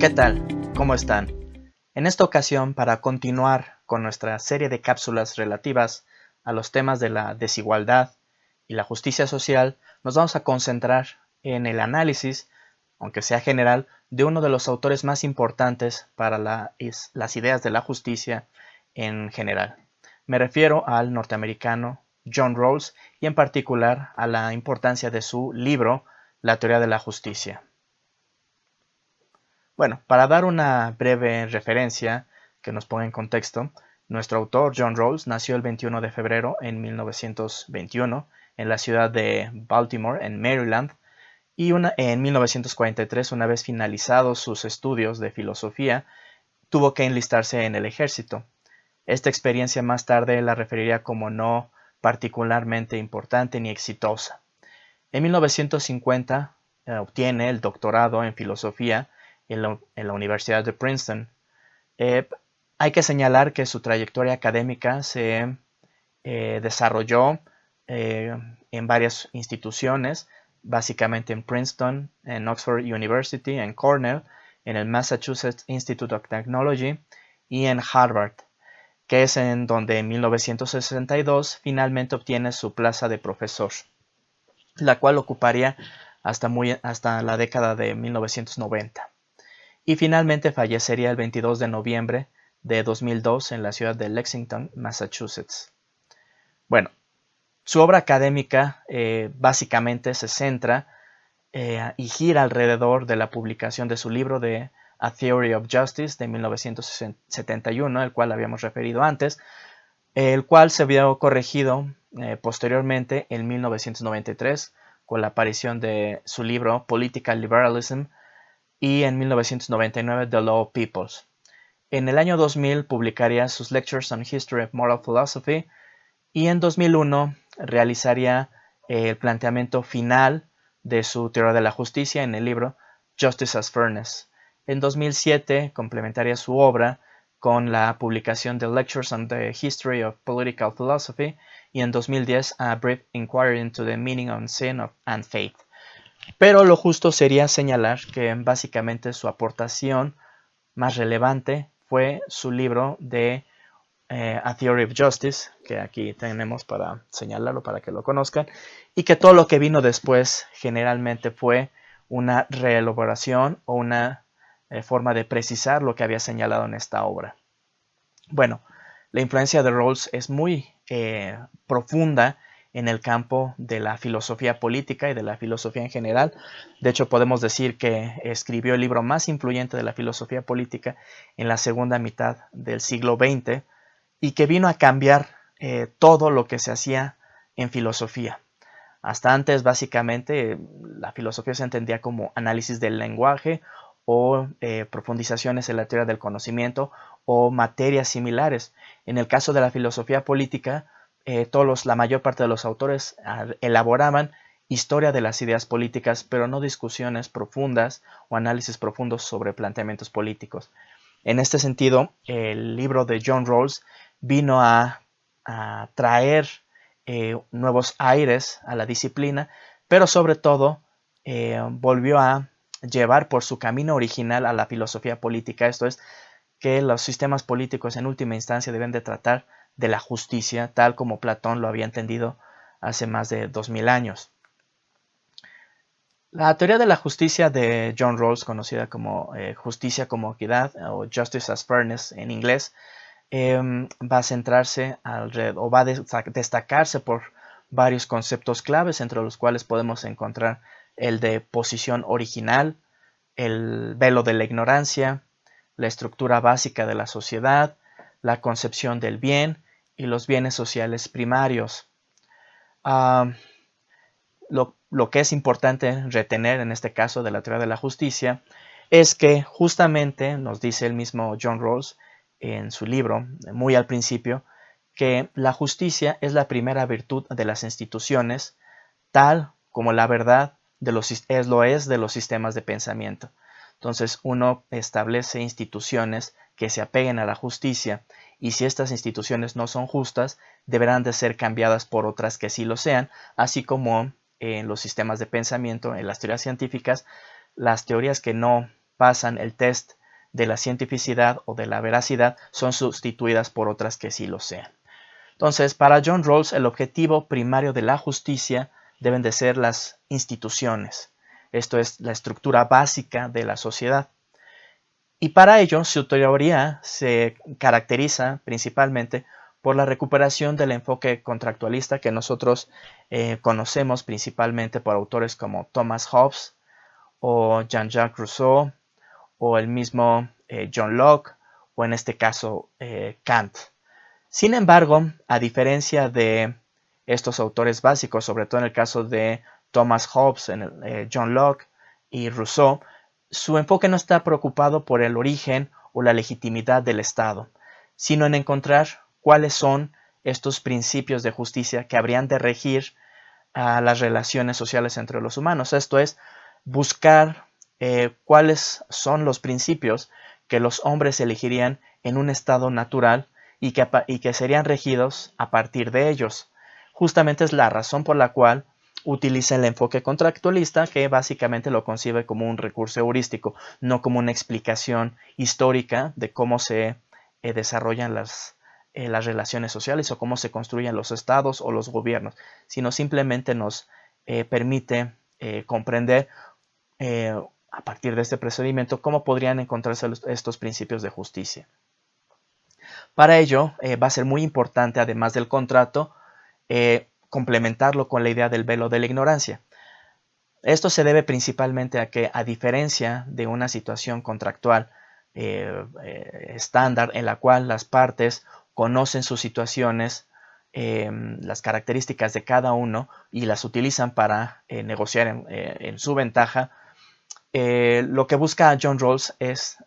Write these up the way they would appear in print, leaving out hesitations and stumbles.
¿Qué tal? ¿Cómo están? En esta ocasión, para continuar con nuestra serie de cápsulas relativas a los temas de la desigualdad y la justicia social, nos vamos a concentrar en el análisis, aunque sea general, de uno de los autores más importantes para las ideas de la justicia en general. Me refiero al norteamericano John Rawls y en particular a la importancia de su libro La teoría de la justicia. Bueno, para dar una breve referencia que nos ponga en contexto, nuestro autor John Rawls nació el 21 de febrero en 1921 en la ciudad de Baltimore, en Maryland, y en 1943, una vez finalizados sus estudios de filosofía, tuvo que enlistarse en el ejército. Esta experiencia más tarde la referiría como no particularmente importante ni exitosa. En 1950 obtiene el doctorado en filosofía en la Universidad de Princeton. Hay que señalar que su trayectoria académica se desarrolló en varias instituciones, básicamente en Princeton, en Oxford University, en Cornell, en el Massachusetts Institute of Technology y en Harvard, que es en donde en 1962 finalmente obtiene su plaza de profesor, la cual ocuparía hasta la década de 1990. Y finalmente fallecería el 22 de noviembre de 2002 en la ciudad de Lexington, Massachusetts. Bueno, su obra académica básicamente se centra y gira alrededor de la publicación de su libro de A Theory of Justice de 1971, el cual habíamos referido antes, el cual se vio corregido posteriormente en 1993 con la aparición de su libro Political Liberalism y en 1999 The Law of Peoples. En el año 2000 publicaría sus Lectures on History of Moral Philosophy y en 2001 realizaría el planteamiento final de su teoría de la justicia en el libro Justice as Fairness. En 2007 complementaría su obra con la publicación de Lectures on the History of Political Philosophy y en 2010 A Brief Inquiry into the Meaning of Sin and Faith. Pero lo justo sería señalar que básicamente su aportación más relevante fue su libro de A Theory of Justice, que aquí tenemos para señalarlo para que lo conozcan, y que todo lo que vino después generalmente fue una reelaboración o una forma de precisar lo que había señalado en esta obra. Bueno, la influencia de Rawls es muy profunda en el campo de la filosofía política y de la filosofía en general. De hecho, podemos decir que escribió el libro más influyente de la filosofía política en la segunda mitad del siglo XX y que vino a cambiar todo lo que se hacía en filosofía. Hasta antes, básicamente, la filosofía se entendía como análisis del lenguaje o profundizaciones en la teoría del conocimiento o materias similares. En el caso de la filosofía política, la mayor parte de los autores elaboraban historia de las ideas políticas, pero no discusiones profundas o análisis profundos sobre planteamientos políticos. En este sentido, el libro de John Rawls vino a traer nuevos aires a la disciplina, pero sobre todo volvió a llevar por su camino original a la filosofía política, esto es, que los sistemas políticos en última instancia deben de tratar de la justicia, tal como Platón lo había entendido hace más de 2000 años. La teoría de la justicia de John Rawls, conocida como justicia como equidad o Justice as Fairness en inglés, va a centrarse o va a destacarse por varios conceptos claves, entre los cuales podemos encontrar el de posición original, el velo de la ignorancia, la estructura básica de la sociedad, la concepción del bien y los bienes sociales primarios. Lo que es importante retener en este caso de la teoría de la justicia es que justamente nos dice el mismo John Rawls en su libro, muy al principio, que la justicia es la primera virtud de las instituciones, tal como la verdad lo es de los sistemas de pensamiento. Entonces uno establece instituciones que se apeguen a la justicia y si estas instituciones no son justas, deberán de ser cambiadas por otras que sí lo sean, así como en los sistemas de pensamiento, en las teorías científicas, las teorías que no pasan el test de la cientificidad o de la veracidad son sustituidas por otras que sí lo sean. Entonces, para John Rawls, el objetivo primario de la justicia deben de ser las instituciones. Esto es la estructura básica de la sociedad. Y para ello, su teoría se caracteriza principalmente por la recuperación del enfoque contractualista que nosotros conocemos principalmente por autores como Thomas Hobbes o Jean-Jacques Rousseau o el mismo John Locke o en este caso Kant. Sin embargo, a diferencia de estos autores básicos, sobre todo en el caso de Thomas Hobbes, John Locke y Rousseau, su enfoque no está preocupado por el origen o la legitimidad del Estado, sino en encontrar cuáles son estos principios de justicia que habrían de regir a las relaciones sociales entre los humanos. Esto es, buscar cuáles son los principios que los hombres elegirían en un estado natural y que serían regidos a partir de ellos. Justamente es la razón por la cual utiliza el enfoque contractualista, que básicamente lo concibe como un recurso heurístico, no como una explicación histórica de cómo se desarrollan las relaciones sociales o cómo se construyen los estados o los gobiernos, sino simplemente nos permite comprender a partir de este procedimiento cómo podrían encontrarse estos principios de justicia. Para ello va a ser muy importante, además del contrato, complementarlo con la idea del velo de la ignorancia. Esto se debe principalmente a que, a diferencia de una situación contractual estándar en la cual las partes conocen sus situaciones, las características de cada uno y las utilizan para negociar en su ventaja, lo que busca John Rawls es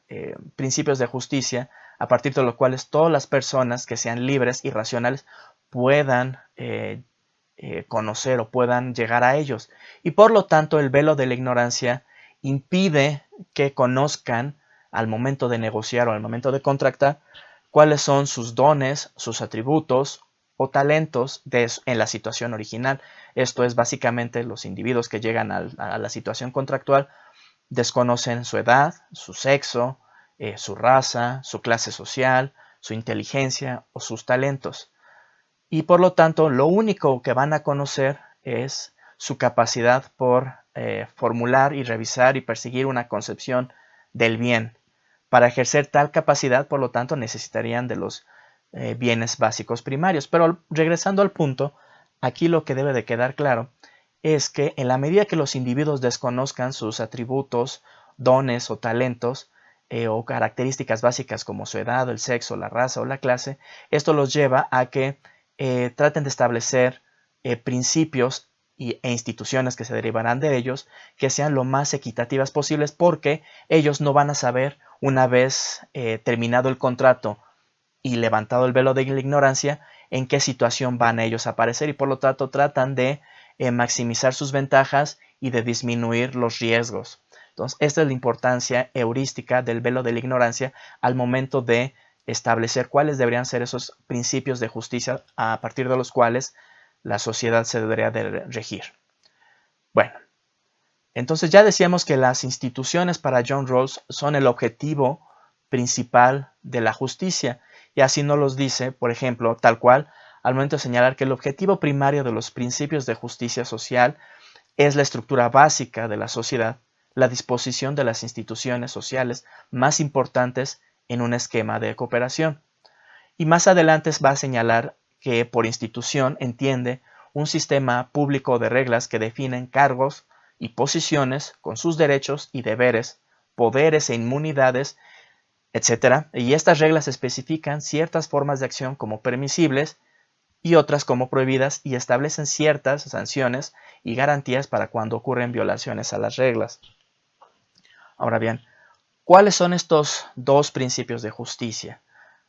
principios de justicia a partir de los cuales todas las personas que sean libres y racionales puedan conocer o puedan llegar a ellos. Y por lo tanto el velo de la ignorancia impide que conozcan al momento de negociar o al momento de contractar cuáles son sus dones, sus atributos o talentos en la situación original. Esto es básicamente los individuos que llegan a la situación contractual desconocen su edad, su sexo, su raza, su clase social, su inteligencia o sus talentos. Y por lo tanto, lo único que van a conocer es su capacidad por formular y revisar y perseguir una concepción del bien. Para ejercer tal capacidad, por lo tanto, necesitarían de los bienes básicos primarios. Pero regresando al punto, aquí lo que debe de quedar claro es que en la medida que los individuos desconozcan sus atributos, dones o talentos o características básicas como su edad, el sexo, la raza o la clase, esto los lleva a que traten de establecer principios e instituciones que se derivarán de ellos que sean lo más equitativas posibles, porque ellos no van a saber, una vez terminado el contrato y levantado el velo de la ignorancia, en qué situación van ellos a aparecer, y por lo tanto tratan de maximizar sus ventajas y de disminuir los riesgos. Entonces, esta es la importancia heurística del velo de la ignorancia al momento de establecer cuáles deberían ser esos principios de justicia a partir de los cuales la sociedad se debería de regir. Bueno, entonces ya decíamos que las instituciones para John Rawls son el objetivo principal de la justicia, y así nos los dice, por ejemplo, tal cual, al momento de señalar que el objetivo primario de los principios de justicia social es la estructura básica de la sociedad, la disposición de las instituciones sociales más importantes en un esquema de cooperación. Y más adelante va a señalar que por institución entiende un sistema público de reglas que definen cargos y posiciones con sus derechos y deberes, poderes e inmunidades, etc. Y estas reglas especifican ciertas formas de acción como permisibles y otras como prohibidas, y establecen ciertas sanciones y garantías para cuando ocurren violaciones a las reglas. Ahora bien, ¿cuáles son estos dos principios de justicia?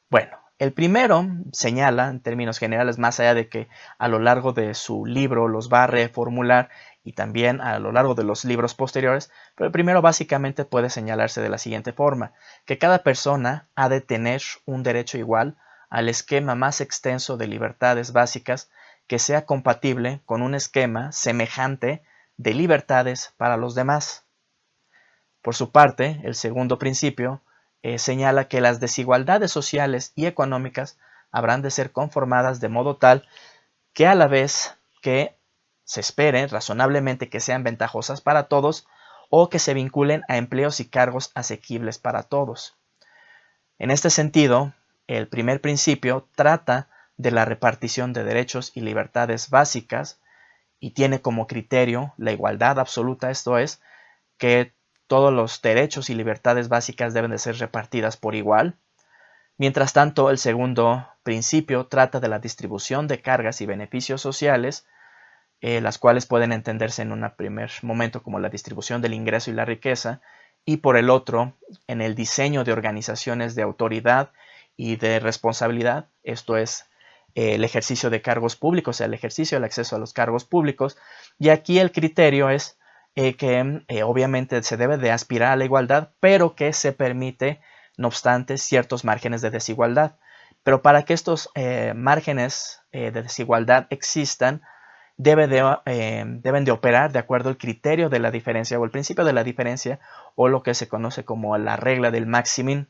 Bueno, el primero señala, en términos generales, más allá de que a lo largo de su libro los va a reformular y también a lo largo de los libros posteriores, pero el primero básicamente puede señalarse de la siguiente forma: que cada persona ha de tener un derecho igual al esquema más extenso de libertades básicas que sea compatible con un esquema semejante de libertades para los demás. Por su parte, el segundo principio señala que las desigualdades sociales y económicas habrán de ser conformadas de modo tal que a la vez que se espere razonablemente que sean ventajosas para todos o que se vinculen a empleos y cargos asequibles para todos. En este sentido, el primer principio trata de la repartición de derechos y libertades básicas y tiene como criterio la igualdad absoluta, esto es, que todos los derechos y libertades básicas deben de ser repartidas por igual. Mientras tanto, el segundo principio trata de la distribución de cargas y beneficios sociales, las cuales pueden entenderse en un primer momento como la distribución del ingreso y la riqueza, y por el otro, en el diseño de organizaciones de autoridad y de responsabilidad, esto es, el ejercicio de cargos públicos, o sea, el ejercicio del acceso a los cargos públicos, y aquí el criterio es que obviamente se debe de aspirar a la igualdad, pero que se permite, no obstante, ciertos márgenes de desigualdad. Pero para que estos márgenes de desigualdad existan, deben de operar de acuerdo al criterio de la diferencia o el principio de la diferencia o lo que se conoce como la regla del maximin,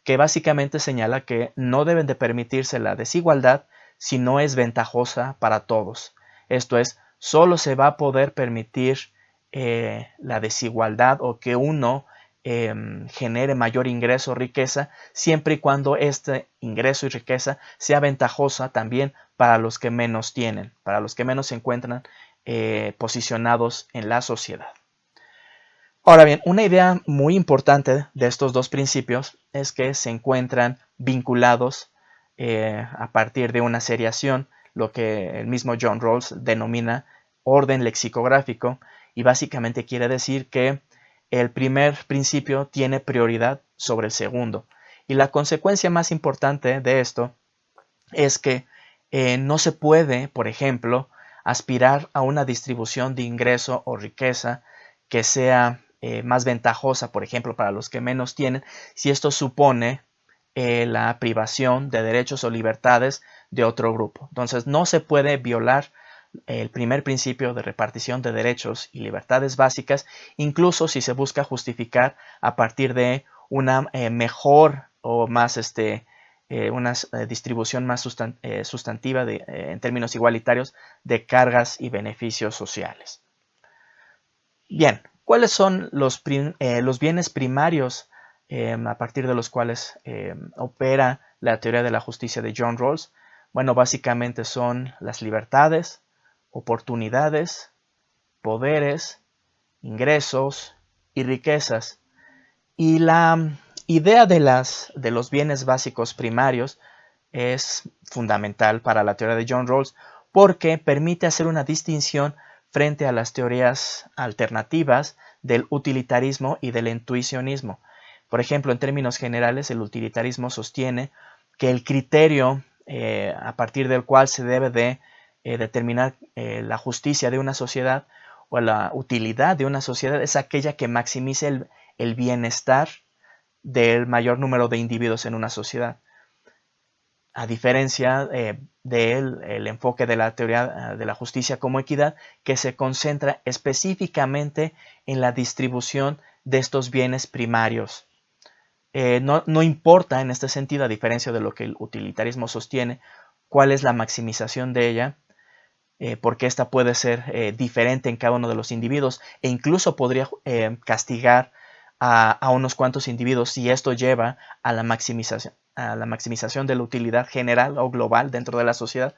que básicamente señala que no deben de permitirse la desigualdad si no es ventajosa para todos. Esto es, solo se va a poder permitir la desigualdad o que uno genere mayor ingreso o riqueza siempre y cuando este ingreso y riqueza sea ventajosa también para los que menos tienen, para los que menos se encuentran posicionados en la sociedad. Ahora bien, una idea muy importante de estos dos principios es que se encuentran vinculados a partir de una seriación, lo que el mismo John Rawls denomina orden lexicográfico, y básicamente quiere decir que el primer principio tiene prioridad sobre el segundo. Y la consecuencia más importante de esto es que no se puede, por ejemplo, aspirar a una distribución de ingreso o riqueza que sea más ventajosa, por ejemplo, para los que menos tienen, si esto supone la privación de derechos o libertades de otro grupo. Entonces, no se puede violar el primer principio de repartición de derechos y libertades básicas, incluso si se busca justificar a partir de una mejor o más una distribución más sustantiva en términos igualitarios de cargas y beneficios sociales. Bien, ¿cuáles son los bienes primarios a partir de los cuales opera la teoría de la justicia de John Rawls? Bueno, básicamente son las libertades, oportunidades, poderes, ingresos y riquezas. Y la idea de los bienes básicos primarios es fundamental para la teoría de John Rawls porque permite hacer una distinción frente a las teorías alternativas del utilitarismo y del intuicionismo. Por ejemplo, en términos generales, el utilitarismo sostiene que el criterio a partir del cual se debe de determinar la justicia de una sociedad o la utilidad de una sociedad es aquella que maximice el bienestar del mayor número de individuos en una sociedad. A diferencia del enfoque de la teoría de la justicia como equidad, que se concentra específicamente en la distribución de estos bienes primarios. No importa en este sentido, a diferencia de lo que el utilitarismo sostiene, cuál es la maximización de ella, porque esta puede ser diferente en cada uno de los individuos e incluso podría castigar a unos cuantos individuos si esto lleva a la maximización de la utilidad general o global dentro de la sociedad.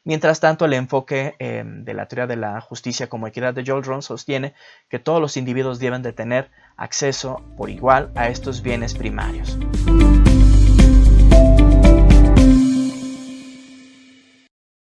Mientras tanto, el enfoque de la teoría de la justicia como equidad de John Rawls sostiene que todos los individuos deben de tener acceso por igual a estos bienes primarios.